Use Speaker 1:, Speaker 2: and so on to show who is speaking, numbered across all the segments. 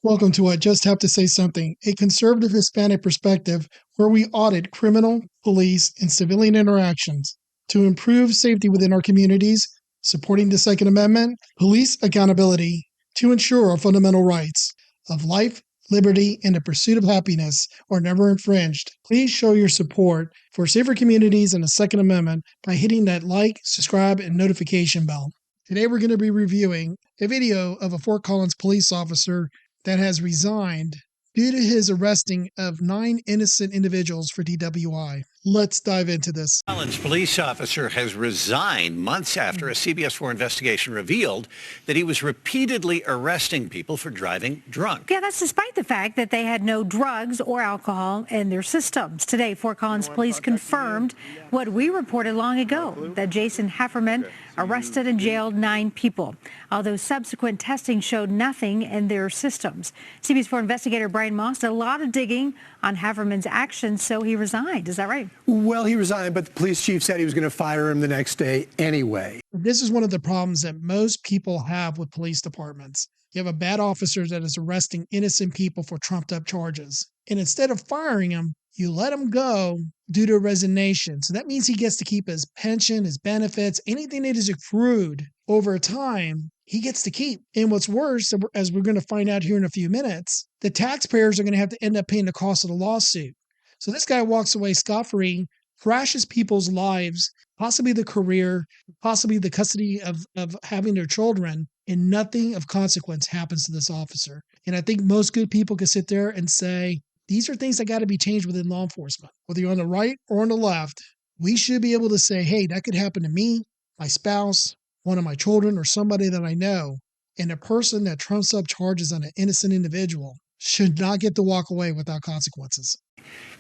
Speaker 1: Welcome to I Just Have to Say Something, a conservative Hispanic perspective where we audit criminal, police, and civilian interactions to improve safety within our communities, supporting the Second Amendment, police accountability to ensure our fundamental rights of life, liberty, and the pursuit of happiness are never infringed. Please show your support for safer communities and the Second Amendment by hitting that like, subscribe, and notification bell. Today we're going to be reviewing a video of a Fort Collins police officer that has resigned due to his arresting of 9 innocent individuals for DUI. Let's dive into this.
Speaker 2: Collins police officer has resigned months after a CBS 4 investigation revealed that he was repeatedly arresting people for driving drunk.
Speaker 3: Yeah, that's despite the fact that they had no drugs or alcohol in their systems. Today, Fort Collins police confirmed what we reported long ago, that Jason Haferman arrested and jailed 9 people, although subsequent testing showed nothing in their systems. CBS 4 investigator Brian Moss did a lot of digging on Haferman's actions, so he resigned. Is that right?
Speaker 4: Well, he resigned, but the police chief said he was going to fire him the next day anyway.
Speaker 1: This is one of the problems that most people have with police departments. You have a bad officer that is arresting innocent people for trumped up charges. And instead of firing him, you let him go due to resignation. So that means he gets to keep his pension, his benefits, anything that is accrued over time, he gets to keep. And what's worse, as we're going to find out here in a few minutes, the taxpayers are going to have to end up paying the cost of the lawsuit. So this guy walks away scot-free, crashes people's lives, possibly the career, possibly the custody of having their children, and nothing of consequence happens to this officer. And I think most good people can sit there and say, these are things that got to be changed within law enforcement. Whether you're on the right or on the left, we should be able to say, hey, that could happen to me, my spouse, one of my children, or somebody that I know. And a person that trumps up charges on an innocent individual should not get to walk away without consequences.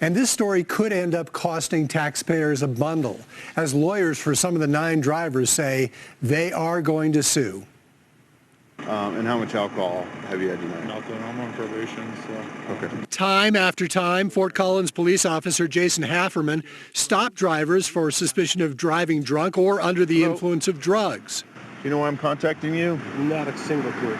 Speaker 4: And this story could end up costing taxpayers a bundle, as lawyers for some of the 9 drivers say they are going to sue.
Speaker 5: And how much alcohol have you had tonight?
Speaker 6: Nothing. I'm on probation, so.
Speaker 5: Okay.
Speaker 4: Time after time, Fort Collins police officer Jason Haferman stopped drivers for suspicion of driving drunk or under the influence of drugs.
Speaker 5: You know why I'm contacting you?
Speaker 6: Not a single clue.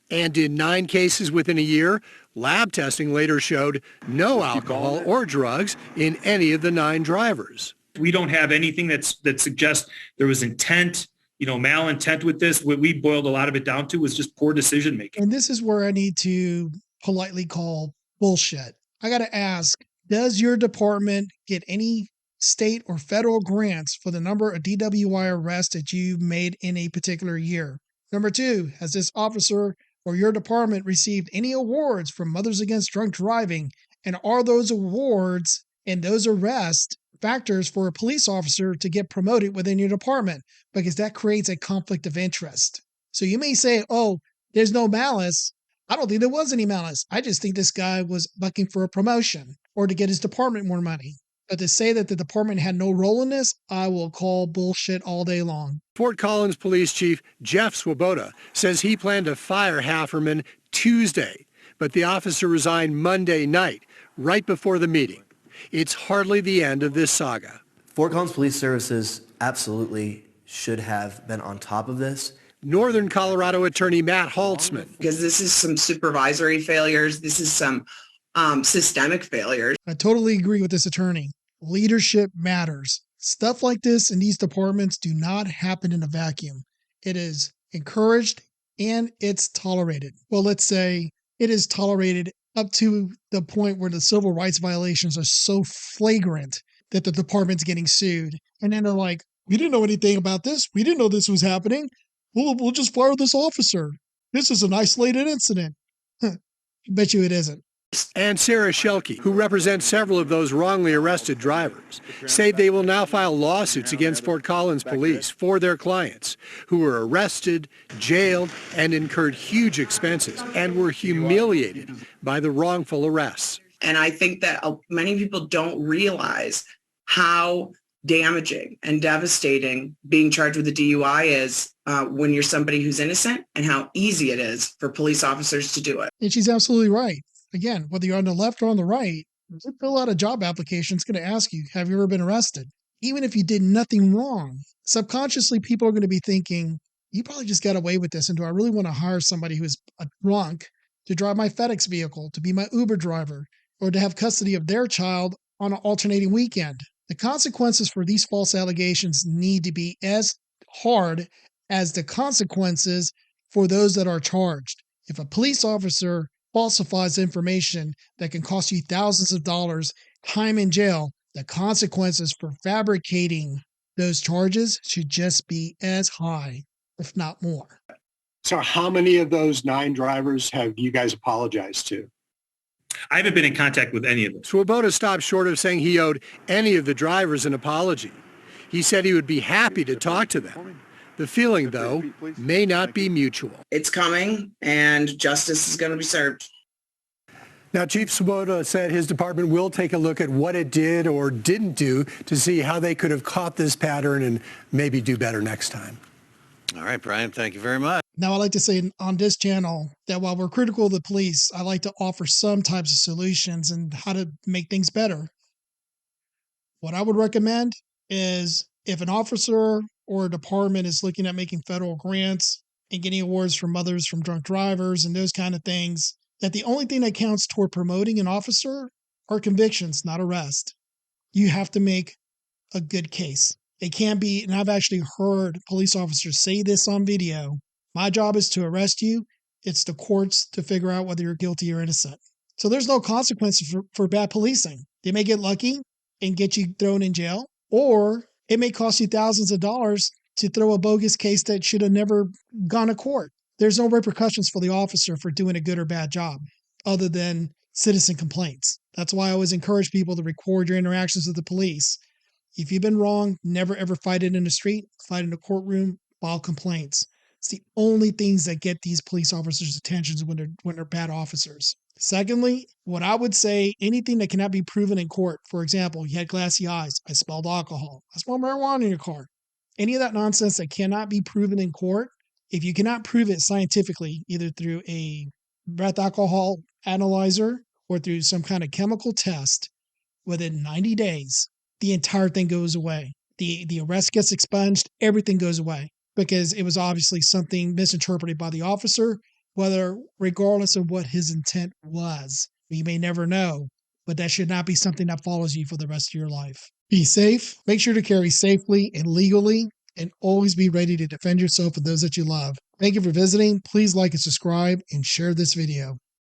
Speaker 4: And in 9 cases within a year, lab testing later showed no alcohol or drugs in any of the 9 drivers.
Speaker 7: We don't have anything that suggests there was intent, malintent with this. What we boiled a lot of it down to was just poor decision making.
Speaker 1: And this is where I need to politely call bullshit. I got to ask, does your department get any state or federal grants for the number of DWI arrests that you've made in a particular year? Number 2, has this officer or your department received any awards from Mothers Against Drunk Driving? And are those awards and those arrests factors for a police officer to get promoted within your department? Because that creates a conflict of interest. So you may say, oh, there's no malice. I don't think there was any malice. I just think this guy was bucking for a promotion or to get his department more money. But to say that the department had no role in this, I will call bullshit all day long.
Speaker 4: Fort Collins Police Chief Jeff Swoboda says he planned to fire Haferman Tuesday, but the officer resigned Monday night, right before the meeting. It's hardly the end of this saga.
Speaker 8: Fort Collins Police Services absolutely should have been on top of this.
Speaker 4: Northern Colorado attorney Matt Haltzman.
Speaker 9: Because this is some supervisory failures. This is some systemic failures.
Speaker 1: I totally agree with this attorney. Leadership matters. Stuff like this in these departments do not happen in a vacuum. It is encouraged and it's tolerated. Well, let's say it is tolerated up to the point where the civil rights violations are so flagrant that the department's getting sued. And then they're like, we didn't know anything about this. We didn't know this was happening. We'll just fire this officer. This is an isolated incident. I bet you it isn't.
Speaker 4: And Sarah Shelke, who represents several of those wrongly arrested drivers, say they will now file lawsuits against Fort Collins police for their clients who were arrested, jailed, and incurred huge expenses and were humiliated by the wrongful arrests.
Speaker 9: And I think that many people don't realize how damaging and devastating being charged with a DUI is when you're somebody who's innocent, and how easy it is for police officers to do it.
Speaker 1: And she's absolutely right. Again, whether you're on the left or on the right, you fill out a job application, it's going to ask you, have you ever been arrested? Even if you did nothing wrong, subconsciously people are going to be thinking, you probably just got away with this. And do I really want to hire somebody who's a drunk to drive my FedEx vehicle, to be my Uber driver, or to have custody of their child on an alternating weekend. The consequences for these false allegations need to be as hard as the consequences for those that are charged. If a police officer falsifies information that can cost you thousands of dollars, time in jail, the consequences for fabricating those charges should just be as high, if not more.
Speaker 4: So how many of those 9 drivers have you guys apologized to?
Speaker 7: I haven't been in contact with any of them.
Speaker 4: Swoboda stopped short of saying he owed any of the drivers an apology. He said he would be happy to talk to them. The feeling, though, may not be mutual.
Speaker 9: It's coming and justice is going to be served.
Speaker 4: Now, Chief Swoboda said his department will take a look at what it did or didn't do to see how they could have caught this pattern and maybe do better next time.
Speaker 2: All right, Brian, thank you very much.
Speaker 1: Now, I like to say on this channel that while we're critical of the police, I like to offer some types of solutions and how to make things better. What I would recommend is if an officer or a department is looking at making federal grants and getting awards from others from drunk drivers and those kind of things, that the only thing that counts toward promoting an officer are convictions, not arrest. You have to make a good case. It can't be, and I've actually heard police officers say this on video, my job is to arrest you. It's the courts to figure out whether you're guilty or innocent. So there's no consequences for bad policing. They may get lucky and get you thrown in jail, or it may cost you thousands of dollars to throw a bogus case that should have never gone to court. There's no repercussions for the officer for doing a good or bad job other than citizen complaints. That's why I always encourage people to record your interactions with the police. If you've been wrong, never ever fight it in the street, fight in the courtroom, file complaints. It's the only things that get these police officers' attention when they're bad officers. Secondly, what I would say, anything that cannot be proven in court. For example, you had glassy eyes. I smelled alcohol. I smelled marijuana in your car. Any of that nonsense that cannot be proven in court, if you cannot prove it scientifically, either through a breath alcohol analyzer or through some kind of chemical test, within 90 days, the entire thing goes away. The arrest gets expunged, everything goes away because it was obviously something misinterpreted by the officer, regardless of what his intent was. You may never know, but that should not be something that follows you for the rest of your life. Be safe. Make sure to carry safely and legally, and always be ready to defend yourself and those that you love. Thank you for visiting. Please like and subscribe and share this video.